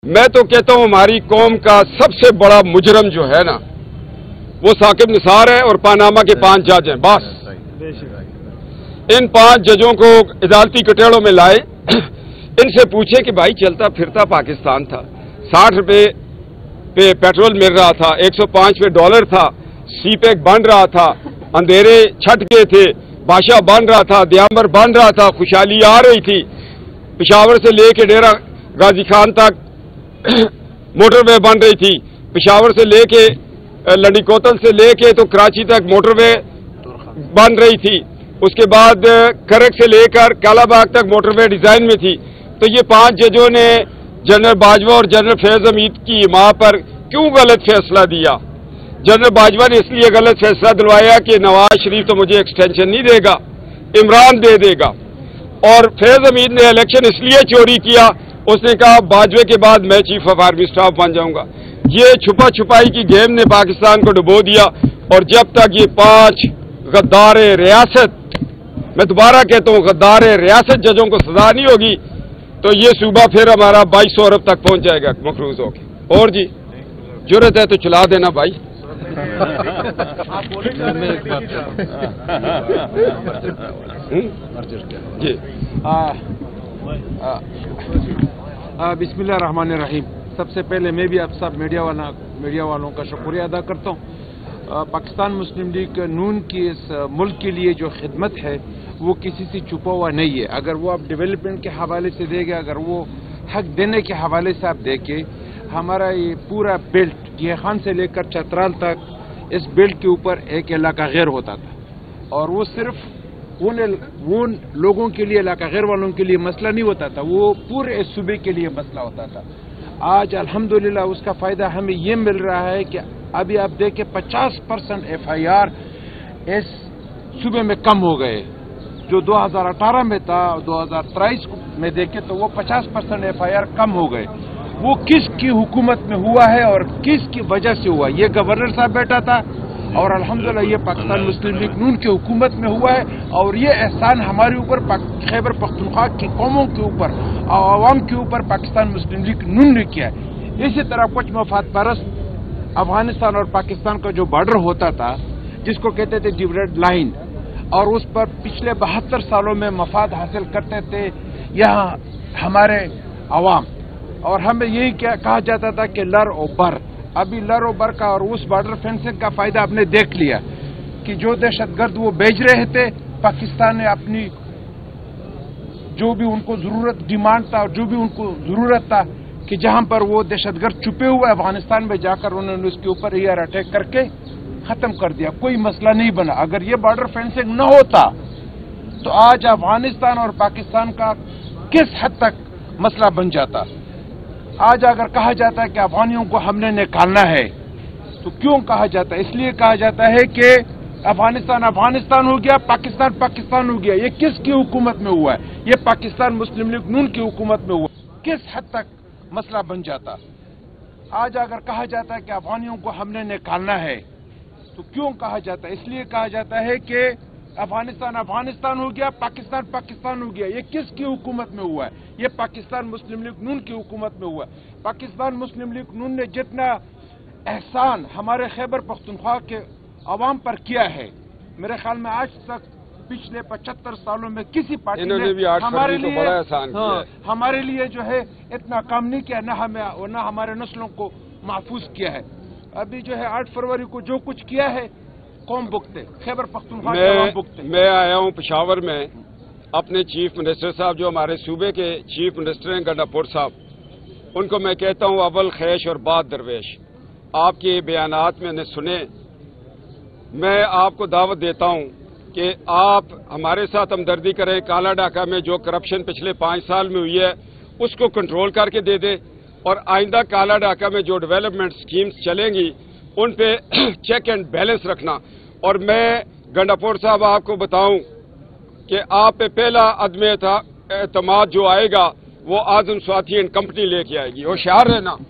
میں تو کہتا ہوں ہماری قوم کا سب سے بڑا مجرم جو ہے نا وہ ثاقب نثار ہے اور پاناما کے 5 جج ہیں. بس ان 5 ججوں کو عدالتی کٹیڑوں میں لائے. ان سے پوچھے کہ بھائی چلتا پھرتا پاکستان تھا, 60 روپے پہ پیٹرول مل رہا تھا, 105 پہ ڈالر تھا, سی پیک بن رہا تھا, اندھیرے چھٹ گئے تھے, بادشاہ بن رہا تھا, دیامبر بن رہا تھا, خوشحالی آ رہی تھی, پشاور سے لے کے ڈیرہ غازی خان تک موٹر وے بن رہی تھی, پشاور سے لے کے لنڈی کوتل سے لے کے تو کراچی تک موٹر وے بن رہی تھی, اس کے بعد کرک سے لے کر کالا باغ تک موٹر وے ڈیزائن میں تھی. تو یہ 5 ججوں نے جنرل باجوہ اور جنرل فیض حمید کی ماں پر کیوں غلط فیصلہ دیا؟ جنرل باجوہ نے اس لیے غلط فیصلہ دلوایا کہ نواز شریف تو مجھے ایکسٹینشن نہیں دے گا, عمران دے دے گا. اور فیض حمید نے الیکشن اس لیے چوری کیا, اس نے کہا باجوے کے بعد میں چیف آف آرمی اسٹاف بن جاؤں گا. یہ چھپا چھپائی کی گیم نے پاکستان کو ڈبو دیا. اور جب تک یہ 5 غدار ریاست, میں دوبارہ کہتا ہوں غدار ریاست ججوں کو سزا نہیں ہوگی تو یہ صوبہ پھر ہمارا 2200 ارب تک پہنچ جائے گا مقروض ہو کے. اور جی جرت ہے تو چلا دینا بھائی. جی بسم اللہ الرحمن الرحیم. سب سے پہلے میں بھی آپ سب میڈیا والوں کا شکریہ ادا کرتا ہوں. پاکستان مسلم لیگ نون کی اس ملک کے لیے جو خدمت ہے وہ کسی سے چھپا ہوا نہیں ہے. اگر وہ آپ ڈیولپمنٹ کے حوالے سے دیں گے, اگر وہ حق دینے کے حوالے سے آپ دیکھیں, ہمارا یہ پورا بیلٹ یہ خان سے لے کر چترال تک اس بیلٹ کے اوپر ایک علاقہ غیر ہوتا تھا, اور وہ صرف ان لوگوں کے لیے, علاقہ غیر والوں کے لیے مسئلہ نہیں ہوتا تھا, وہ پورے صوبے کے لیے مسئلہ ہوتا تھا. آج الحمدللہ اس کا فائدہ ہمیں یہ مل رہا ہے کہ ابھی آپ دیکھیں 50% FIR اس صوبے میں کم ہو گئے. جو 2018 میں تھا, 2023 میں دیکھیں تو وہ 50% FIR کم ہو گئے. وہ کس کی حکومت میں ہوا ہے اور کس کی وجہ سے ہوا؟ یہ گورنر صاحب بیٹھا تھا اور الحمدللہ یہ پاکستان مسلم لیگ نون کی حکومت میں ہوا ہے, اور یہ احسان ہمارے اوپر خیبر پختونخوا کی قوموں کے اوپر, عوام کے اوپر پاکستان مسلم لیگ نون نے کیا ہے. اسی طرح کچھ مفاد پرست افغانستان اور پاکستان کا جو بارڈر ہوتا تھا جس کو کہتے تھے ڈیویڈ لائن, اور اس پر پچھلے 72 سالوں میں مفاد حاصل کرتے تھے یہاں ہمارے عوام, اور ہمیں یہی کہا جاتا تھا کہ لر و بر. ابھی لر و بر کا اور اس بارڈر فینسنگ کا فائدہ آپ نے دیکھ لیا کہ جو دہشت گرد وہ بیچ رہے تھے, پاکستان نے اپنی جو بھی ان کو ضرورت ڈیمانڈ تھا اور جو بھی ان کو ضرورت تھا کہ جہاں پر وہ دہشت گرد چھپے ہوئے افغانستان میں جا کر انہوں نے اس کے اوپر ایئر اٹیک کر کے ختم کر دیا. کوئی مسئلہ نہیں بنا. اگر یہ بارڈر فینسنگ نہ ہوتا تو آج افغانستان اور پاکستان کا کس حد تک مسئلہ بن جاتا. آج اگر کہا جاتا ہے کہ افغانیوں کو ہم نے نکالنا ہے تو کیوں کہا جاتا ہے؟ اس لیے کہا جاتا ہے کہ افغانستان ہو گیا, پاکستان ہو گیا. یہ کس کی حکومت میں ہوا ہے؟ یہ پاکستان مسلم لیگ نون کی حکومت میں ہوا. کس حد تک مسئلہ بن جاتا. آج اگر کہا جاتا ہے کہ افغانیوں کو ہم نے نکالنا ہے تو کیوں کہا جاتا ہے؟ اس لیے کہا جاتا ہے کہ افغانستان ہو گیا, پاکستان ہو گیا. یہ کس کی حکومت میں ہوا ہے؟ یہ پاکستان مسلم لیگ نون کی حکومت میں ہوا ہے. پاکستان مسلم لیگ نون نے جتنا احسان ہمارے خیبر پختونخوا کے عوام پر کیا ہے, میرے خیال میں آج تک پچھلے 75 سالوں میں کسی پارٹی نے ہمارے لیے جو ہے اتنا کام نہیں کیا, نہ ہمارے نسلوں کو محفوظ کیا ہے. ابھی جو ہے 8 فروری کو جو کچھ کیا ہے قوم بکتے, خیبر پختونخوا کے عوام بکتے. میں آیا ہوں پشاور میں اپنے چیف منسٹر صاحب جو ہمارے صوبے کے چیف منسٹر ہیں گنڈاپور صاحب, ان کو میں کہتا ہوں اول خیش اور بعد درویش. آپ کے بیانات میں نے سنے. میں آپ کو دعوت دیتا ہوں کہ آپ ہمارے ساتھ ہمدردی کریں. کالا ڈاکہ میں جو کرپشن پچھلے 5 سال میں ہوئی ہے اس کو کنٹرول کر کے دے دیں, اور آئندہ کالا ڈاکہ میں جو ڈیولپمنٹ سکیمز چلیں گی ان پہ چیک اینڈ بیلنس رکھنا. اور میں گنڈاپور صاحب آپ کو بتاؤں کہ آپ پہ پہلا عدم اعتماد جو آئے گا وہ اعظم سواتھی اینڈ کمپنی لے کے آئے گی. ہوشیار رہنا.